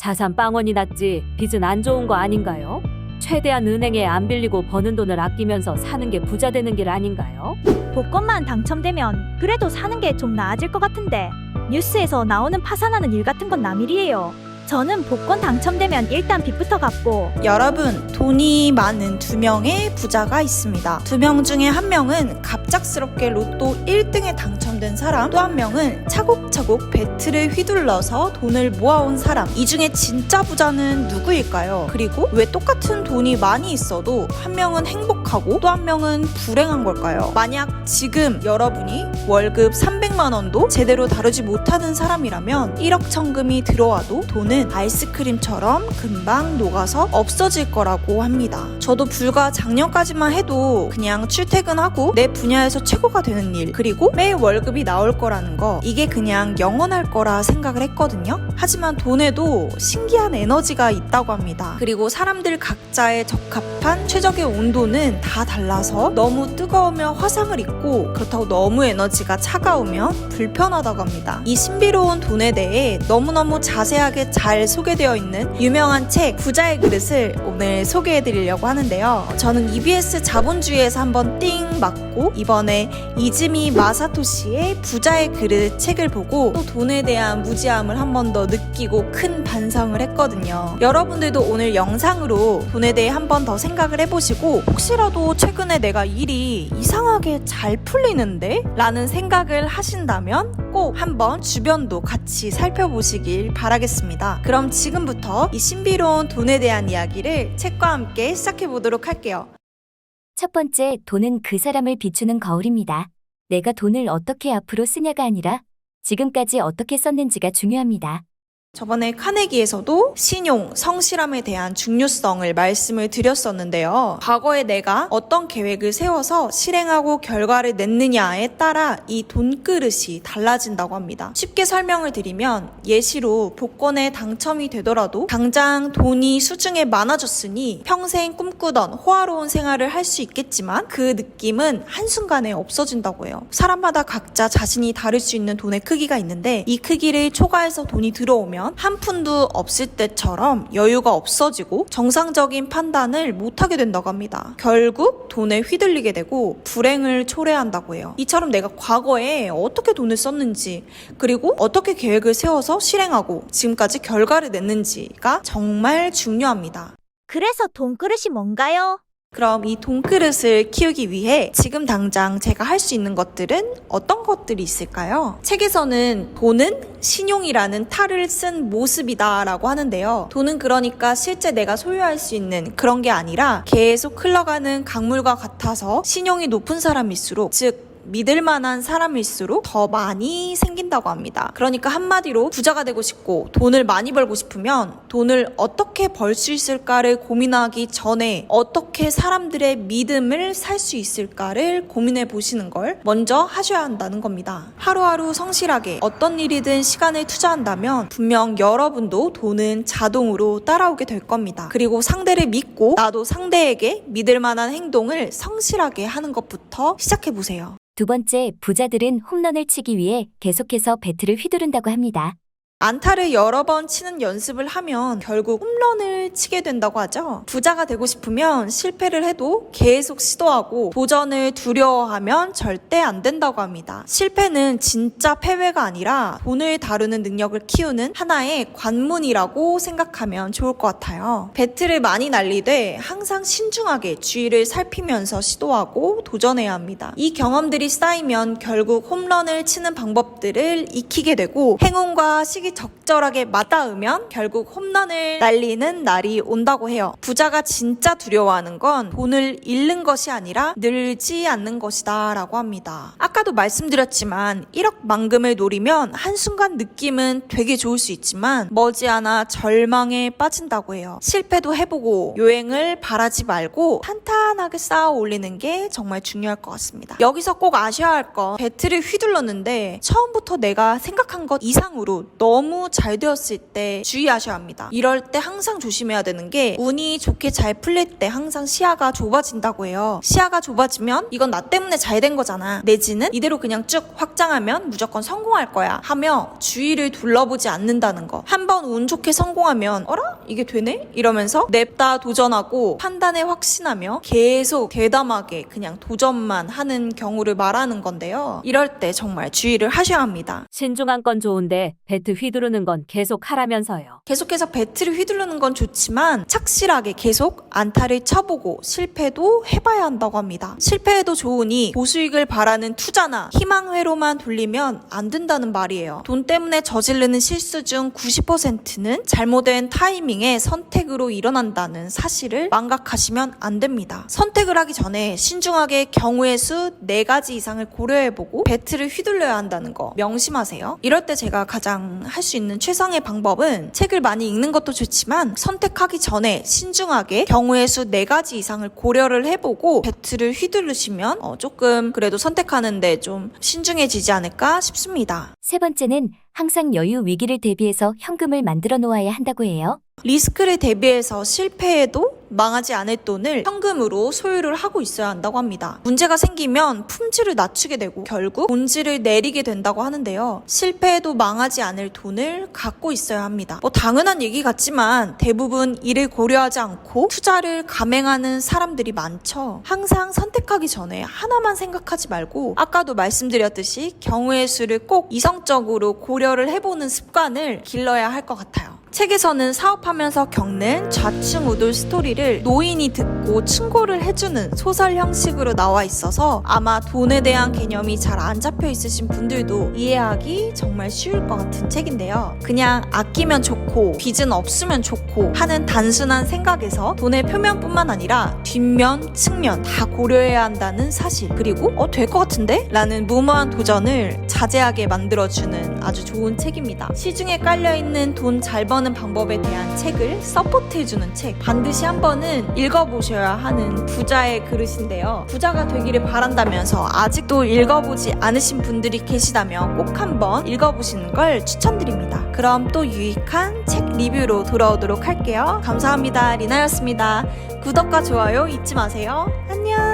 자산 빵원이 낫지 빚은 안 좋은 거 아닌가요? 최대한 은행에 안 빌리고 버는 돈을 아끼면서 사는 게 부자 되는 길 아닌가요? 복권만 당첨되면 그래도 사는 게 좀 나아질 것 같은데 뉴스에서 나오는 파산하는 일 같은 건 남일이에요. 저는 복권 당첨되면 일단 빚부터 갚고 여러분, 돈이 많은 두 명의 부자가 있습니다. 두 명 중에 한 명은 갑작스럽게 로또 1등에 당첨된 사람, 또 한 명은 차곡차곡 배틀을 휘둘러서 돈을 모아온 사람. 이 중에 진짜 부자는 누구일까요? 그리고 왜 똑같은 돈이 많이 있어도 한 명은 행복하고 또 한 명은 불행한 걸까요? 만약 지금 여러분이 월급 300만 원도 제대로 다루지 못하는 사람이라면 1억 천금이 들어와도 돈은 아이스크림처럼 금방 녹아서 없어질 거라고 합니다. 저도 불과 작년까지만 해도 그냥 출퇴근하고 내 분야에서 최고가 되는 일, 그리고 매일 월급이 나올 거라는 거, 이게 그냥 영원할 거라 생각을 했거든요. 하지만 돈에도 신기한 에너지가 있다고 합니다. 그리고 사람들 각자의 적합한 최적의 온도는 다 달라서 너무 뜨거우면 화상을 입고 그렇다고 너무 에너지가 차가우면 불편하다고 합니다. 이 신비로운 돈에 대해 너무너무 자세하게 잘 소개되어 있는 유명한 책 부자의 그릇을 오늘 소개해 드리려고 하는데요. 저는 EBS 자본주의에서 한번 띵 맞고 이번에 이즈미 마사토시의 부자의 그릇 책을 보고 또 돈에 대한 무지함을 한 번 더 느끼고 큰 반성을 했거든요. 여러분들도 오늘 영상으로 돈에 대해 한 번 더 생각을 해보시고 혹시라도 최근에 내가 일이 이상하게 잘 풀리는데? 라는 생각을 하신다면 꼭 한번 주변도 같이 살펴보시길 바라겠습니다. 그럼 지금부터 이 신비로운 돈에 대한 이야기를 책과 함께 시작해 보도록 할게요. 첫 번째, 돈은 그 사람을 비추는 거울입니다. 내가 돈을 어떻게 앞으로 쓰냐가 아니라 지금까지 어떻게 썼는지가 중요합니다. 저번에 카네기에서도 신용, 성실함에 대한 중요성을 말씀을 드렸었는데요. 과거에 내가 어떤 계획을 세워서 실행하고 결과를 냈느냐에 따라 이 돈그릇이 달라진다고 합니다. 쉽게 설명을 드리면 예시로 복권에 당첨이 되더라도 당장 돈이 수중에 많아졌으니 평생 꿈꾸던 호화로운 생활을 할 수 있겠지만 그 느낌은 한순간에 없어진다고 해요. 사람마다 각자 자신이 다를 수 있는 돈의 크기가 있는데 이 크기를 초과해서 돈이 들어오면 한 푼도 없을 때처럼 여유가 없어지고 정상적인 판단을 못하게 된다고 합니다. 결국 돈에 휘둘리게 되고 불행을 초래한다고 해요. 이처럼 내가 과거에 어떻게 돈을 썼는지, 그리고 어떻게 계획을 세워서 실행하고 지금까지 결과를 냈는지가 정말 중요합니다. 그래서 돈그릇이 뭔가요? 그럼 이 돈그릇을 키우기 위해 지금 당장 제가 할 수 있는 것들은 어떤 것들이 있을까요? 책에서는 돈은 신용이라는 탈을 쓴 모습이다 라고 하는데요. 돈은 그러니까 실제 내가 소유할 수 있는 그런 게 아니라 계속 흘러가는 강물과 같아서 신용이 높은 사람일수록, 즉 믿을 만한 사람일수록 더 많이 생긴다고 합니다. 그러니까 한마디로 부자가 되고 싶고 돈을 많이 벌고 싶으면 돈을 어떻게 벌 수 있을까를 고민하기 전에 어떻게 사람들의 믿음을 살 수 있을까를 고민해 보시는 걸 먼저 하셔야 한다는 겁니다. 하루하루 성실하게 어떤 일이든 시간을 투자한다면 분명 여러분도 돈은 자동으로 따라오게 될 겁니다. 그리고 상대를 믿고 나도 상대에게 믿을 만한 행동을 성실하게 하는 것부터 시작해 보세요. 두 번째, 부자들은 홈런을 치기 위해 계속해서 배트를 휘두른다고 합니다. 안타를 여러 번 치는 연습을 하면 결국 홈런을 치게 된다고 하죠. 부자가 되고 싶으면 실패를 해도 계속 시도하고 도전을 두려워하면 절대 안 된다고 합니다. 실패는 진짜 패배가 아니라 돈을 다루는 능력을 키우는 하나의 관문이라고 생각하면 좋을 것 같아요. 배트를 많이 날리되 항상 신중하게 주위를 살피면서 시도하고 도전해야 합니다. 이 경험들이 쌓이면 결국 홈런을 치는 방법들을 익히게 되고 행운과 시기 적절하게 맞닿으면 결국 홈런을 날리는 날이 온다고 해요. 부자가 진짜 두려워하는 건 돈을 잃는 것이 아니라 늘지 않는 것이다 라고 합니다. 아까도 말씀드렸지만 1억만금을 노리면 한순간 느낌은 되게 좋을 수 있지만 머지않아 절망에 빠진다고 해요. 실패도 해보고 요행을 바라지 말고 탄탄하게 쌓아 올리는 게 정말 중요할 것 같습니다. 여기서 꼭 아셔야 할 건 배트를 휘둘렀는데 처음부터 내가 생각한 것 이상으로 너무 너무 잘 되었을 때 주의하셔야 합니다. 이럴 때 항상 조심해야 되는 게 운이 좋게 잘 풀릴 때 항상 시야가 좁아진다고 해요. 시야가 좁아지면 이건 나 때문에 잘 된 거잖아. 내지는 이대로 그냥 쭉 확장하면 무조건 성공할 거야 하며 주위를 둘러보지 않는다는 거. 한번 운 좋게 성공하면 어라? 이게 되네? 이러면서 냅다 도전하고 판단에 확신하며 계속 대담하게 그냥 도전만 하는 경우를 말하는 건데요. 이럴 때 정말 주의를 하셔야 합니다. 신중한 건 좋은데 배트 휘두르는 건 계속 하라면서요. 계속해서 배트를 휘두르는 건 좋지만 착실하게 계속 안타를 쳐보고 실패도 해봐야 한다고 합니다. 실패해도 좋으니 보수익을 바라는 투자나 희망회로만 돌리면 안 된다는 말이에요. 돈 때문에 저지르는 실수 중 90%는 잘못된 타이밍에 선택으로 일어난다는 사실을 망각하시면 안 됩니다. 선택을 하기 전에 신중하게 경우의 수 4가지 이상을 고려해보고 배트를 휘둘러야 한다는 거 명심하세요. 이럴 때 제가 가장 할 수 있는 최상의 방법은 책을 많이 읽는 것도 좋지만 선택하기 전에 신중하게 경우의 수 4가지 이상을 고려를 해보고 배트를 휘두르시면 조금 그래도 선택하는데 좀 신중해지지 않을까 싶습니다. 세 번째는 항상 여유 위기를 대비해서 현금을 만들어 놓아야 한다고 해요. 리스크를 대비해서 실패해도 망하지 않을 돈을 현금으로 소유를 하고 있어야 한다고 합니다. 문제가 생기면 품질을 낮추게 되고 결국 본질을 내리게 된다고 하는데요. 실패해도 망하지 않을 돈을 갖고 있어야 합니다. 당연한 얘기 같지만 대부분 이를 고려하지 않고 투자를 감행하는 사람들이 많죠. 항상 선택하기 전에 하나만 생각하지 말고 아까도 말씀드렸듯이 경우의 수를 꼭 이성적으로 고려를 해보는 습관을 길러야 할 것 같아요. 책에서는 사업하면서 겪는 좌충우돌 스토리를 노인이 듣고 충고를 해주는 소설 형식으로 나와 있어서 아마 돈에 대한 개념이 잘 안 잡혀 있으신 분들도 이해하기 정말 쉬울 것 같은 책인데요. 그냥 아끼면 좋고 빚은 없으면 좋고 하는 단순한 생각에서 돈의 표면뿐만 아니라 뒷면, 측면 다 고려해야 한다는 사실, 그리고 될 것 같은데? 라는 무모한 도전을 자제하게 만들어주는 아주 좋은 책입니다. 시중에 깔려있는 돈 잘 버는 방법에 대한 책을 서포트해주는 책, 반드시 한 번은 읽어보셔야 하는 부자의 그릇인데요. 부자가 되기를 바란다면서 아직도 읽어보지 않으신 분들이 계시다면 꼭 한번 읽어보시는 걸 추천드립니다. 그럼 또 유익한 책 리뷰로 돌아오도록 할게요. 감사합니다. 리나였습니다. 구독과 좋아요 잊지 마세요. 안녕.